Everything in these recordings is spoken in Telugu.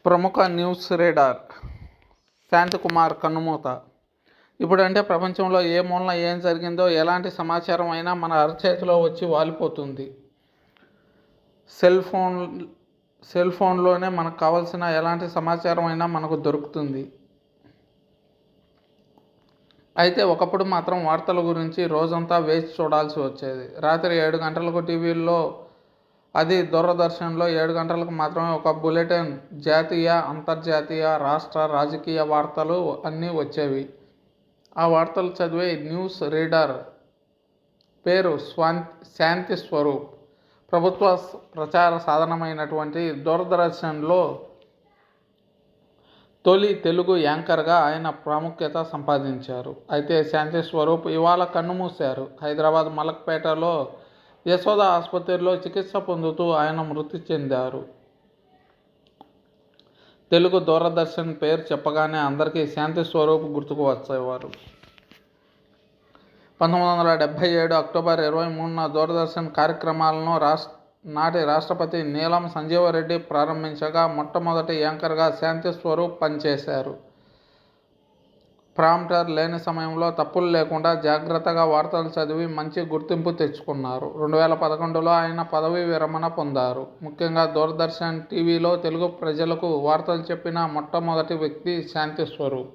ప్రముఖ న్యూస్ రీడర్ శాంతికుమార్ కన్నుమూత. ఇప్పుడంటే ప్రపంచంలో ఏ మూలన ఏం జరిగిందో ఎలాంటి సమాచారం అయినా మన అరచేతిలో వచ్చి వాలిపోతుంది. సెల్ ఫోన్లోనే మనకు కావాల్సిన ఎలాంటి సమాచారం అయినా మనకు దొరుకుతుంది. అయితే ఒకప్పుడు మాత్రం వార్తల గురించి రోజంతా వేచి చూడాల్సి వచ్చేది. రాత్రి 7 గంటలకు టీవీల్లో, అది దూరదర్శన్లో 7 గంటలకు మాత్రమే ఒక బులెటిన్. జాతీయ, అంతర్జాతీయ, రాష్ట్ర, రాజకీయ వార్తలు అన్నీ వచ్చేవి. ఆ వార్తలు చదివే న్యూస్ రీడర్ పేరు శాంతి స్వరూప్. ప్రభుత్వ ప్రచార సాధనమైనటువంటి దూరదర్శన్లో తొలి తెలుగు యాంకర్గా ఆయన ప్రాముఖ్యత సంపాదించారు. అయితే శాంతి స్వరూప్ ఇవాళ కన్నుమూశారు. హైదరాబాద్ మలక్పేటలో యశోద ఆసుపత్రిలో చికిత్స పొందుతూ ఆయన మృతి చెందారు. తెలుగు దూరదర్శన్ పేరు చెప్పగానే అందరికీ శాంతి స్వరూప్ గుర్తుకు వచ్చేవారు. 1977 అక్టోబర్ 23న దూరదర్శన్ కార్యక్రమాలను నాటి రాష్ట్రపతి నీలం సంజీవరెడ్డి ప్రారంభించగా మొట్టమొదటి యాంకర్గా శాంతి స్వరూప్ పనిచేశారు. ప్రాంప్టర్ లేని సమయంలో తప్పులు లేకుండా జాగ్రత్తగా వార్తలు చదివి మంచి గుర్తింపు తెచ్చుకున్నారు. 2011లో ఆయన పదవీ విరమణ పొందారు. ముఖ్యంగా దూరదర్శన్ టీవీలో తెలుగు ప్రజలకు వార్తలు చెప్పిన మొట్టమొదటి వ్యక్తి శాంతి స్వరూప్.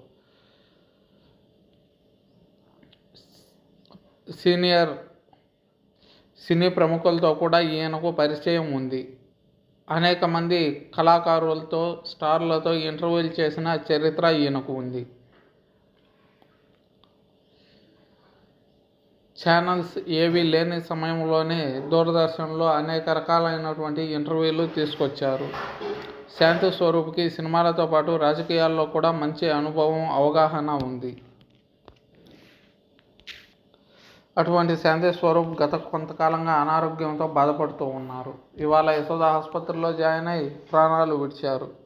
సీనియర్ సినీ ప్రముఖులతో కూడా ఈయనకు పరిచయం ఉంది. అనేక మంది కళాకారులతో, స్టార్లతో ఇంటర్వ్యూలు చేసిన చరిత్ర ఈయనకు ఉంది. ఛానల్స్ ఏవీ లేని సమయంలోనే దూరదర్శన్లో అనేక రకాలైనటువంటి ఇంటర్వ్యూలు తీసుకొచ్చారు. శాంతి స్వరూప్కి సినిమాలతో పాటు రాజకీయాల్లో కూడా మంచి అనుభవం, అవగాహన ఉంది. అటువంటి శాంతి స్వరూప్ గత కొంతకాలంగా అనారోగ్యంతో బాధపడుతూ ఉన్నారు. ఇవాళ యశోద ఆసుపత్రిలో జాయిన్ అయి ప్రాణాలు విడిచారు.